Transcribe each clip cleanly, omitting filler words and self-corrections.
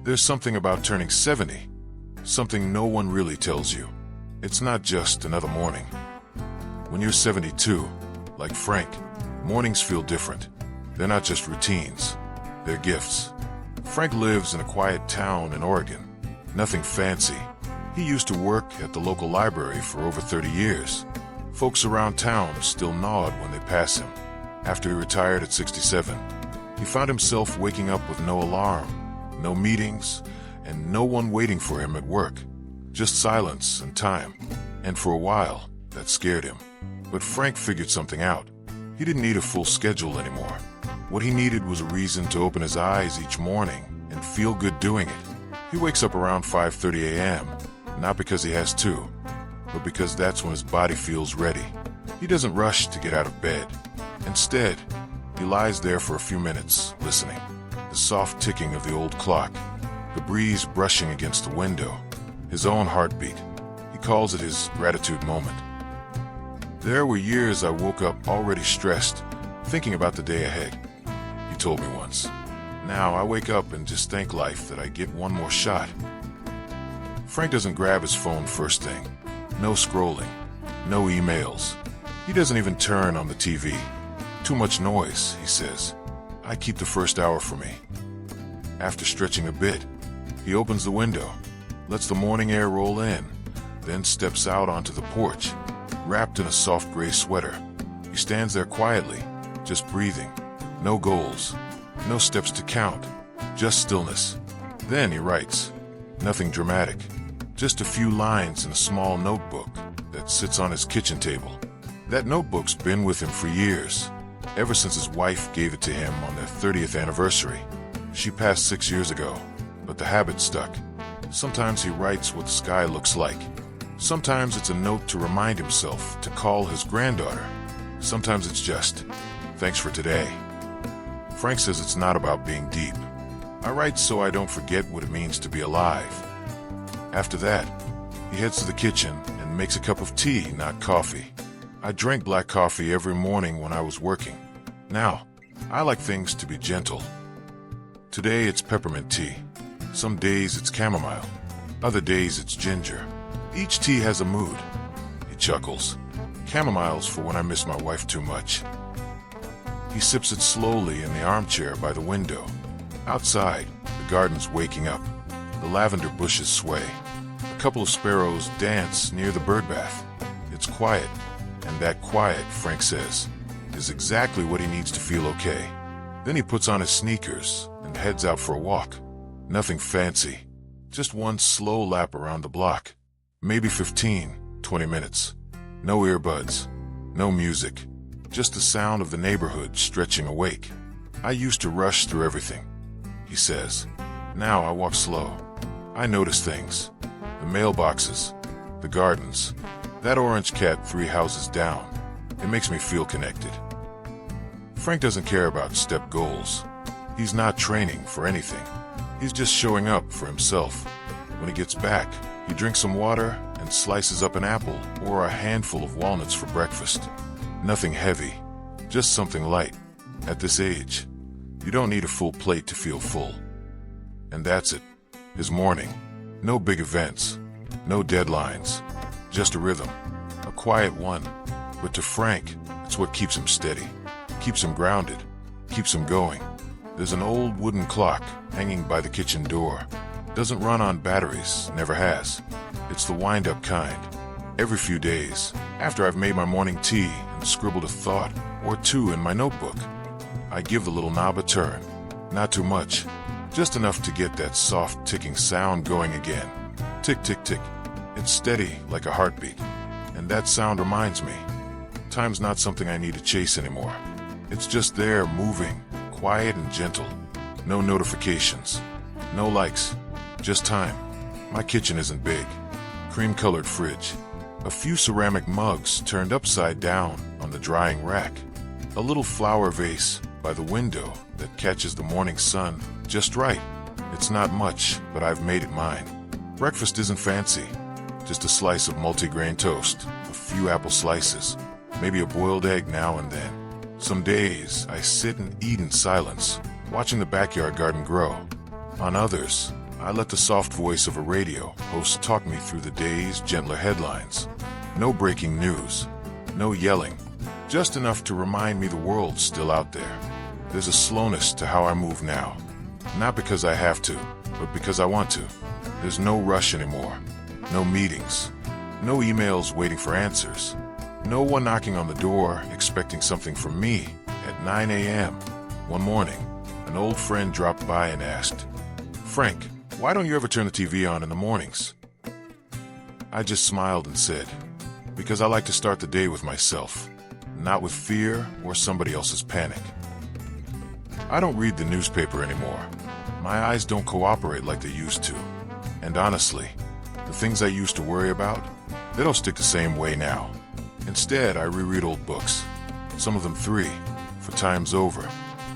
There's something about turning 70, something no one really tells you. It's not just another morning. When you're 72, like Frank, mornings feel different. They're not just routines, they're gifts. Frank lives in a quiet town in Oregon. Nothing fancy. He used to work at the local library for over 30 years. Folks around town still nod when they pass him. After he retired at 67, he found himself waking up with no alarm, no meetings, and no one waiting for him at work. Just silence and time. And for a while, that scared him. But Frank figured something out. He didn't need a full schedule anymore. What he needed was a reason to open his eyes each morning and feel good doing it. He wakes up around 5:30 a.m., not because he has to, but because that's when his body feels ready. He doesn't rush to get out of bed. Instead, he lies there for a few minutes, listening. The soft ticking of the old clock, the breeze brushing against the window, his own heartbeat. He calls it his gratitude moment. There were years I woke up already stressed, thinking about the day ahead. He told me once. Now I wake up and just thank life that I get one more shot. Frank doesn't grab his phone first thing. No scrolling, no emails. He doesn't even turn on the TV. Too much noise, he says. I keep the first hour for me. After stretching a bit, he opens the window, lets the morning air roll in, then steps out onto the porch, wrapped in a soft gray sweater. He stands there quietly, just breathing. No goals, no steps to count, just stillness. Then he writes. Nothing dramatic, just a few lines in a small notebook that sits on his kitchen table. That notebook's been with him for years, ever since his wife gave it to him on their 30th anniversary. She passed 6 years ago, but the habit stuck. Sometimes he writes what the sky looks like. Sometimes it's a note to remind himself to call his granddaughter. Sometimes it's just, thanks for today. Frank says it's not about being deep. I write so I don't forget what it means to be alive. After that, he heads to the kitchen and makes a cup of tea, not coffee. I drank black coffee every morning when I was working. Now, I like things to be gentle. Today it's peppermint tea. Some days it's chamomile. Other days it's ginger. Each tea has a mood. He chuckles. Chamomile's for when I miss my wife too much. He sips it slowly in the armchair by the window. Outside, the garden's waking up. The lavender bushes sway. A couple of sparrows dance near the bird bath. It's quiet, and that quiet, Frank says, is exactly what he needs to feel okay. Then he puts on his sneakers and heads out for a walk. Nothing fancy, just one slow lap around the block. Maybe 15, 20 minutes. No earbuds, no music, just the sound of the neighborhood stretching awake. I used to rush through everything, he says. Now I walk slow. I notice things. The mailboxes, the gardens, that orange cat 3 houses down. It makes me feel connected. Frank doesn't care about step goals. He's not training for anything. He's just showing up for himself. When he gets back, he drinks some water and slices up an apple or a handful of walnuts for breakfast. Nothing heavy, just something light. At this age, you don't need a full plate to feel full. And that's it. His morning. No big events. No deadlines. Just a rhythm. A quiet one. But to Frank, it's what keeps him steady. Keeps him grounded. Keeps him going. There's an old wooden clock hanging by the kitchen door. Doesn't run on batteries, never has. It's the wind-up kind. Every few days, after I've made my morning tea and scribbled a thought or two in my notebook, I give the little knob a turn. Not too much, just enough to get that soft ticking sound going again. Tick, tick, tick. It's steady like a heartbeat. And that sound reminds me, time's not something I need to chase anymore. It's just there, moving, quiet and gentle. No notifications, no likes, just time. My kitchen isn't big. Cream-colored fridge. A few ceramic mugs turned upside down on the drying rack. A little flower vase by the window that catches the morning sun just right. It's not much, but I've made it mine. Breakfast isn't fancy. Just a slice of multigrain toast, a few apple slices, maybe a boiled egg now and then. Some days, I sit and eat in silence, watching the backyard garden grow. On others, I let the soft voice of a radio host talk me through the day's gentler headlines. No breaking news, no yelling, just enough to remind me the world's still out there. There's a slowness to how I move now. Not because I have to, but because I want to. There's no rush anymore. No meetings. No emails waiting for answers. No one knocking on the door expecting something from me at 9 a.m. One morning, an old friend dropped by and asked, "Frank, why don't you ever turn the TV on in the mornings?" I just smiled and said, "Because I like to start the day with myself, not with fear or somebody else's panic." I don't read the newspaper anymore. My eyes don't cooperate like they used to. And honestly, the things I used to worry about, they don't stick the same way now. Instead, I reread old books, some of them 3, for times over.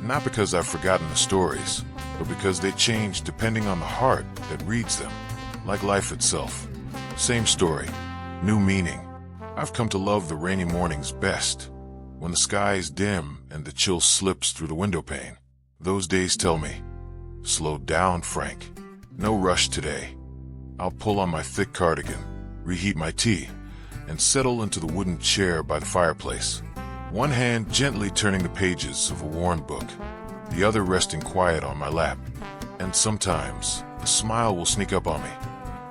Not because I've forgotten the stories, but because they change depending on the heart that reads them. Like life itself. Same story, new meaning. I've come to love the rainy mornings best. When the sky is dim and the chill slips through the window pane. Those days tell me, "Slow down, Frank. No rush today." I'll pull on my thick cardigan, reheat my tea, and settle into the wooden chair by the fireplace. One hand gently turning the pages of a worn book, the other resting quiet on my lap. And sometimes, a smile will sneak up on me,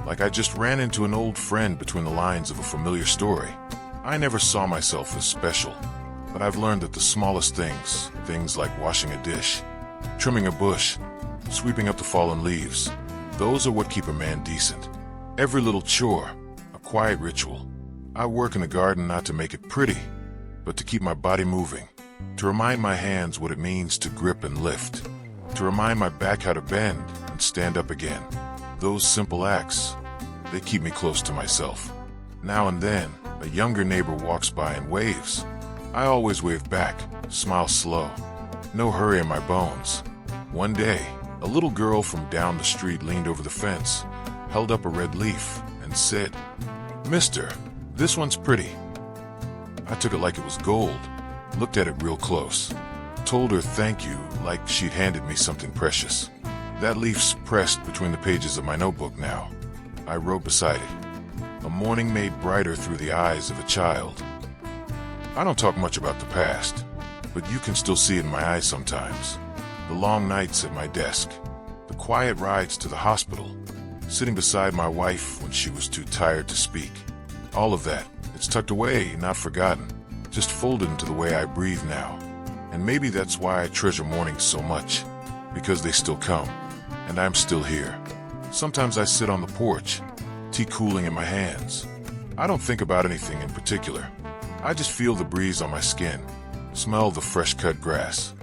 like I just ran into an old friend between the lines of a familiar story. I never saw myself as special, but I've learned that the smallest things, things like washing a dish, trimming a bush, sweeping up the fallen leaves, those are what keep a man decent. Every little chore, a quiet ritual. I work in the garden not to make it pretty, but to keep my body moving, to remind my hands what it means to grip and lift, to remind my back how to bend and stand up again. Those simple acts, they keep me close to myself. Now and then, a younger neighbor walks by and waves. I always wave back, smile slow. No hurry in my bones. One day, a little girl from down the street leaned over the fence, held up a red leaf, and said, "Mister, this one's pretty." I took it like it was gold, looked at it real close, told her thank you like she'd handed me something precious. That leaf's pressed between the pages of my notebook now. I wrote beside it, "A morning made brighter through the eyes of a child." I don't talk much about the past, but you can still see it in my eyes sometimes. The long nights at my desk, the quiet rides to the hospital, sitting beside my wife when she was too tired to speak. All of that, it's tucked away, not forgotten, just folded into the way I breathe now. And maybe that's why I treasure mornings so much, because they still come, and I'm still here. Sometimes I sit on the porch, tea cooling in my hands. I don't think about anything in particular. I just feel the breeze on my skin, smell the fresh-cut grass,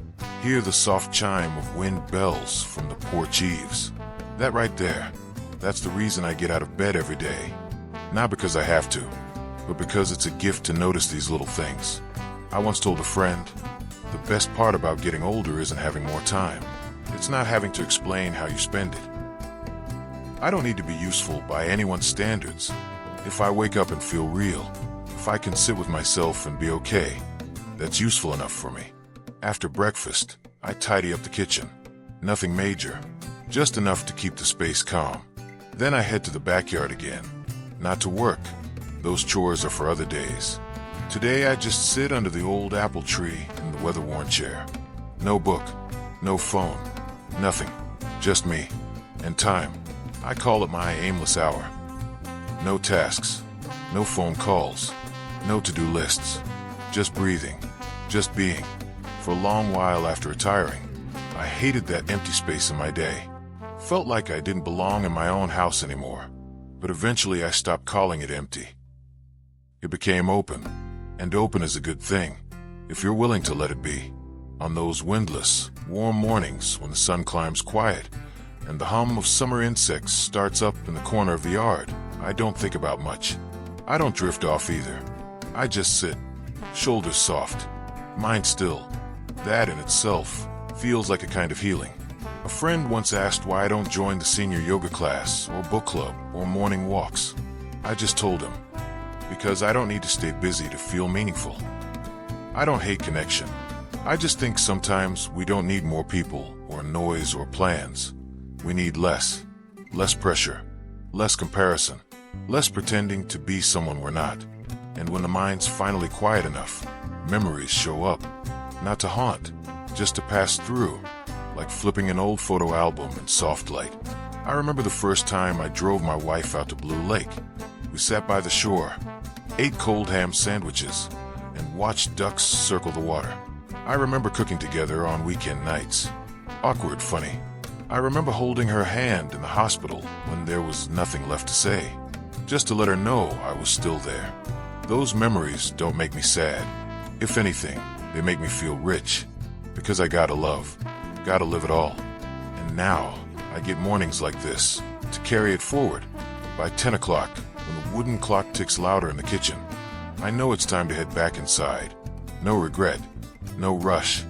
hear the soft chime of wind bells from the porch eaves. That right there, that's the reason I get out of bed every day. Not because I have to, but because it's a gift to notice these little things. I once told a friend, the best part about getting older isn't having more time. It's not having to explain how you spend it. I don't need to be useful by anyone's standards. If I wake up and feel real, if I can sit with myself and be okay, that's useful enough for me. After breakfast, I tidy up the kitchen. Nothing major, just enough to keep the space calm. Then I head to the backyard again. Not to work. Those chores are for other days. Today I just sit under the old apple tree in the weather-worn chair. No book, no phone, nothing. Just me. And time. I call it my aimless hour. No tasks, no phone calls, no to-do lists. Just breathing, just being. For a long while after retiring, I hated that empty space in my day. Felt like I didn't belong in my own house anymore. But eventually I stopped calling it empty. It became open, and open is a good thing, if you're willing to let it be. On those windless, warm mornings when the sun climbs quiet, and the hum of summer insects starts up in the corner of the yard, I don't think about much. I don't drift off either. I just sit, shoulders soft, mind still. That in itself feels like a kind of healing. A friend once asked why I don't join the senior yoga class or book club or morning walks. I just told him, because I don't need to stay busy to feel meaningful. I don't hate connection. I just think sometimes we don't need more people or noise or plans. We need less. less pressure, less comparison, less pretending to be someone we're not. And when the mind's finally quiet enough, memories show up, not to haunt, just to pass through, like flipping an old photo album in soft light. I remember the first time I drove my wife out to Blue Lake. We sat by the shore, ate cold ham sandwiches, and watched ducks circle the water. I remember cooking together on weekend nights. Awkward, funny. I remember holding her hand in the hospital when there was nothing left to say, just to let her know I was still there. Those memories don't make me sad. If anything, they make me feel rich, because I gotta love, gotta live it all. And now, I get mornings like this to carry it forward. By 10 o'clock, when the wooden clock ticks louder in the kitchen, I know it's time to head back inside. No regret, no rush.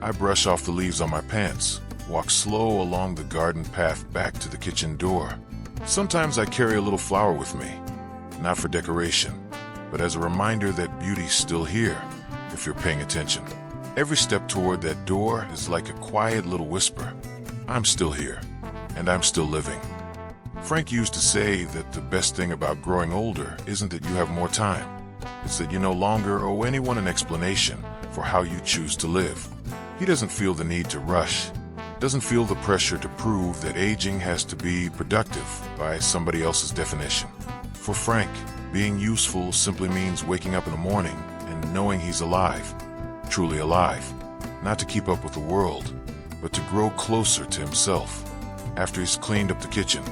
I brush off the leaves on my pants, walk slow along the garden path back to the kitchen door. Sometimes I carry a little flower with me, not for decoration, but as a reminder that beauty's still here, if you're paying attention. Every step toward that door is like a quiet little whisper. I'm still here, and I'm still living. Frank used to say that the best thing about growing older isn't that you have more time. It's that you no longer owe anyone an explanation for how you choose to live. He doesn't feel the need to rush, doesn't feel the pressure to prove that aging has to be productive by somebody else's definition. For Frank, being useful simply means waking up in the morning and knowing he's alive, truly alive, not to keep up with the world, but to grow closer to himself. After he's cleaned up the kitchen,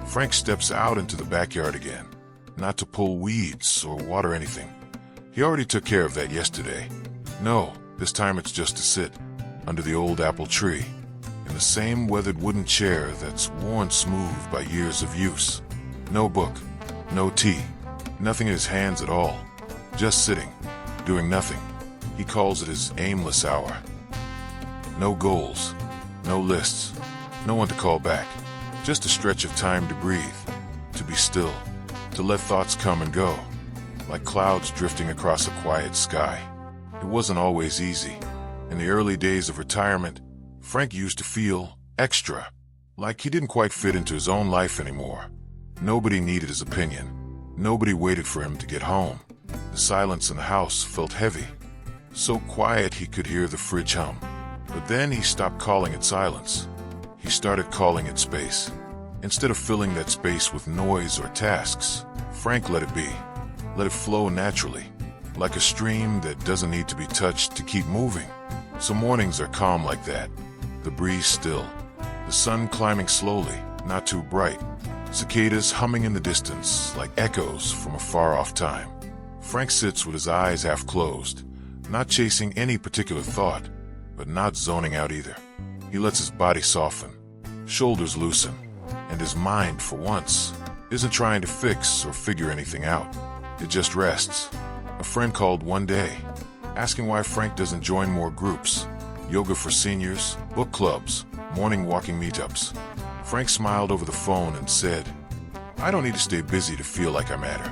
Frank steps out into the backyard again, not to pull weeds or water anything. He already took care of that yesterday. No, this time it's just to sit under the old apple tree, in the same weathered wooden chair that's worn smooth by years of use. No book, no tea, nothing in his hands at all. Just sitting, doing nothing. He calls it his aimless hour. No goals, no lists, no one to call back. Just a stretch of time to breathe, to be still, to let thoughts come and go, like clouds drifting across a quiet sky. It wasn't always easy. In the early days of retirement, Frank used to feel extra, like he didn't quite fit into his own life anymore. Nobody needed his opinion. Nobody waited for him to get home. The silence in the house felt heavy, so quiet he could hear the fridge hum. But then he stopped calling it silence. He started calling it space. Instead of filling that space with noise or tasks, Frank let it be. Let it flow naturally, like a stream that doesn't need to be touched to keep moving. Some mornings are calm like that. The breeze still, the sun climbing slowly, not too bright, cicadas humming in the distance like echoes from a far-off time. Frank sits with his eyes half closed, not chasing any particular thought, but not zoning out either. He lets his body soften, shoulders loosen, and his mind, for once, isn't trying to fix or figure anything out. It just rests. A friend called one day, asking why Frank doesn't join more groups, yoga for seniors, book clubs, morning walking meetups. Frank smiled over the phone and said, "I don't need to stay busy to feel like I matter."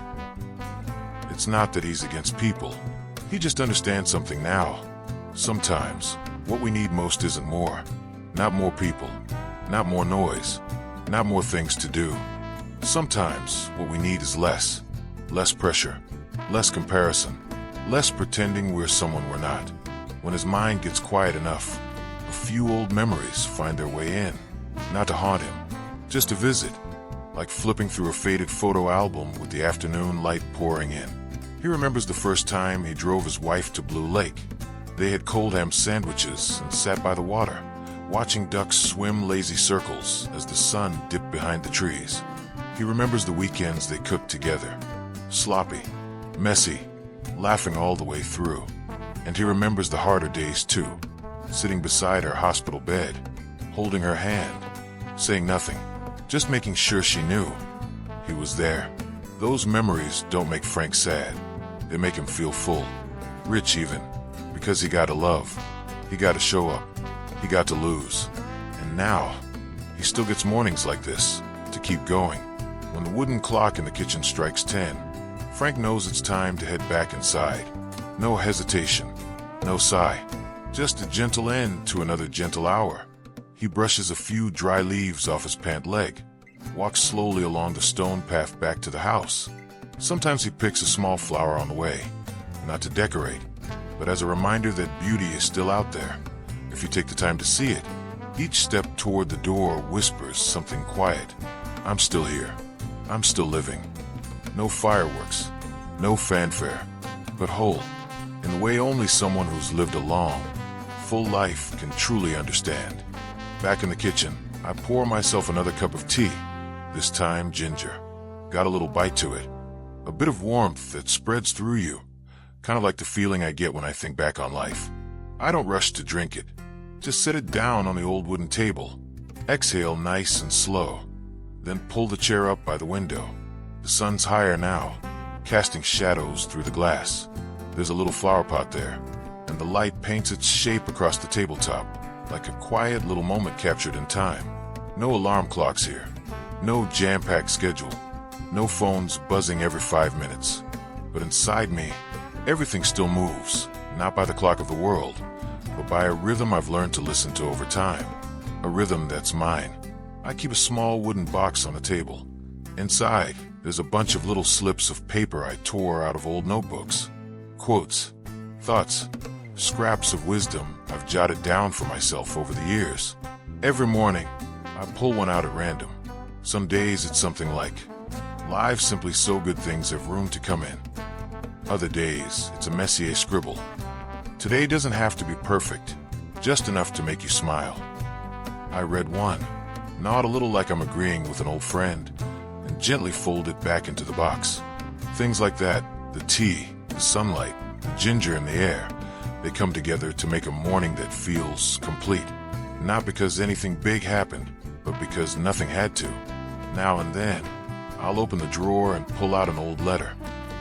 It's not that he's against people. He just understands something now. Sometimes, what we need most isn't more. Not more people, not more noise, not more things to do. Sometimes, what we need is less. Less pressure, less comparison, less pretending we're someone we're not. When his mind gets quiet enough, a few old memories find their way in, not to haunt him, just to visit, like flipping through a faded photo album with the afternoon light pouring in. He remembers the first time he drove his wife to Blue Lake. They had cold ham sandwiches and sat by the water, watching ducks swim lazy circles as the sun dipped behind the trees. He remembers the weekends they cooked together, sloppy, messy, laughing all the way through. And he remembers the harder days too, sitting beside her hospital bed, holding her hand, saying nothing, just making sure she knew he was there. Those memories don't make Frank sad. They make him feel full, rich even, because he got to love, he got to show up, he got to lose. And now, he still gets mornings like this, to keep going. When the wooden clock in the kitchen strikes 10, Frank knows it's time to head back inside. No hesitation, no sigh, just a gentle end to another gentle hour. He brushes a few dry leaves off his pant leg, walks slowly along the stone path back to the house. Sometimes he picks a small flower on the way, not to decorate, but as a reminder that beauty is still out there, if you take the time to see it. Each step toward the door whispers something quiet. I'm still here. I'm still living. No fireworks, no fanfare, but whole, in the way only someone who's lived a long, full life can truly understand. Back in the kitchen, I pour myself another cup of tea, this time ginger. Got a little bite to it. A bit of warmth that spreads through you, kind of like the feeling I get when I think back on life. I don't rush to drink it. Just set it down on the old wooden table. Exhale nice and slow. Then pull the chair up by the window. The sun's higher now, casting shadows through the glass. There's a little flower pot there, and the light paints its shape across the tabletop, like a quiet little moment captured in time. No alarm clocks here. No jam-packed schedule. No phones buzzing every 5 minutes. But inside me, everything still moves, not by the clock of the world, but by a rhythm I've learned to listen to over time. A rhythm that's mine. I keep a small wooden box on the table. Inside, there's a bunch of little slips of paper I tore out of old notebooks. Quotes, thoughts, scraps of wisdom I've jotted down for myself over the years. Every morning, I pull one out at random. Some days it's something like, "Lives simply so good things have room to come in." Other days, it's a Messier scribble. Today doesn't have to be perfect, just enough to make you smile. I read one, nod a little like I'm agreeing with an old friend, and gently fold it back into the box. Things like that, the tea, the sunlight, the ginger in the air, they come together to make a morning that feels complete. Not because anything big happened, but because nothing had to. Now and then, I'll open the drawer and pull out an old letter.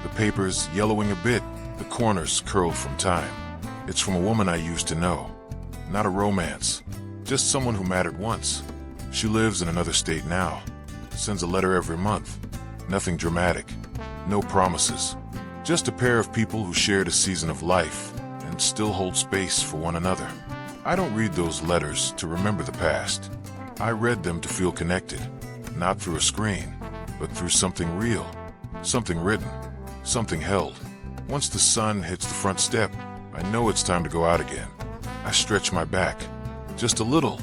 The paper's yellowing a bit, the corners curled from time. It's from a woman I used to know. Not a romance, just someone who mattered once. She lives in another state now. Sends a letter every month. Nothing dramatic. No promises. Just a pair of people who shared a season of life and still hold space for one another. I don't read those letters to remember the past. I read them to feel connected. Not through a screen, but through something real. Something written. Something held. Once the sun hits the front step, I know it's time to go out again. I stretch my back, just a little,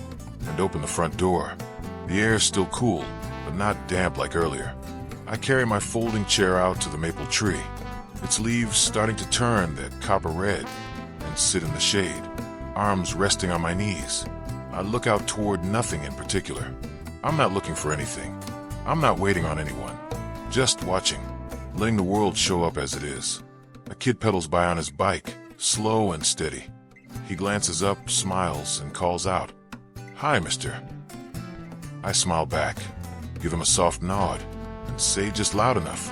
and open the front door. The air's still cool, but not damp like earlier. I carry my folding chair out to the maple tree, its leaves starting to turn that copper red, and sit in the shade, arms resting on my knees. I look out toward nothing in particular. I'm not looking for anything. I'm not waiting on anyone. Just watching, letting the world show up as it is. A kid pedals by on his bike, slow and steady. He glances up, smiles, and calls out, "Hi, mister." I smile back, give him a soft nod, and say just loud enough,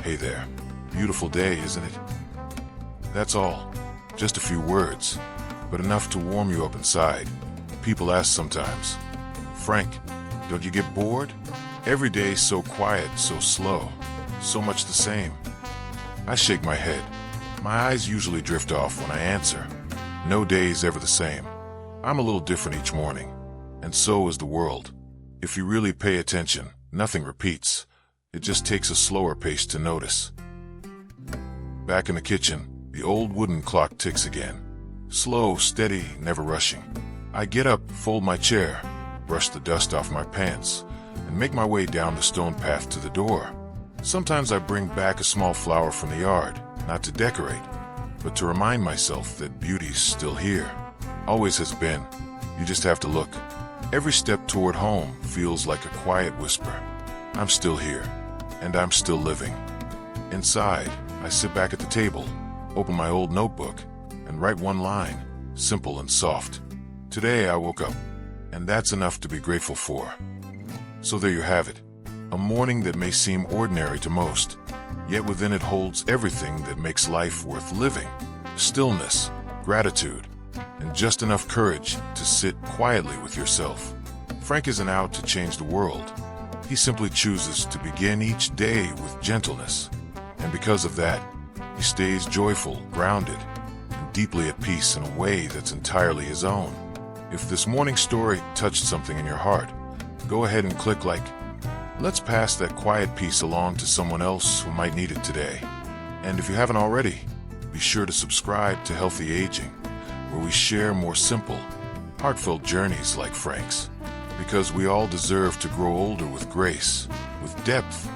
"Hey there, beautiful day, isn't it?" That's all. Just a few words, but enough to warm you up inside. People ask sometimes, "Frank, don't you get bored? Every day so quiet, so slow, so much the same." I shake my head. My eyes usually drift off when I answer. No day is ever the same. I'm a little different each morning, and so is the world. If you really pay attention, nothing repeats. It just takes a slower pace to notice. Back in the kitchen, the old wooden clock ticks again. Slow, steady, never rushing. I get up, fold my chair, brush the dust off my pants, and make my way down the stone path to the door. Sometimes I bring back a small flower from the yard, not to decorate, but to remind myself that beauty's still here. Always has been. You just have to look. Every step toward home feels like a quiet whisper. I'm still here, and I'm still living. Inside, I sit back at the table, open my old notebook, and write one line, simple and soft. Today I woke up, and that's enough to be grateful for. So there you have it. A morning that may seem ordinary to most, yet within it holds everything that makes life worth living. Stillness, gratitude, and just enough courage to sit quietly with yourself. Frank isn't out to change the world. He simply chooses to begin each day with gentleness. And because of that, he stays joyful, grounded, and deeply at peace in a way that's entirely his own. If this morning story touched something in your heart, go ahead and click like, Let's pass that quiet peace along to someone else who might need it today. And if you haven't already, be sure to subscribe to Healthy Aging, where we share more simple, heartfelt journeys like Frank's. Because we all deserve to grow older with grace, with depth,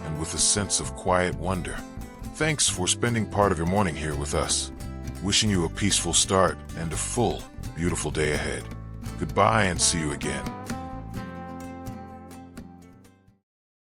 and with a sense of quiet wonder. Thanks for spending part of your morning here with us. Wishing you a peaceful start and a full, beautiful day ahead. Goodbye and see you again.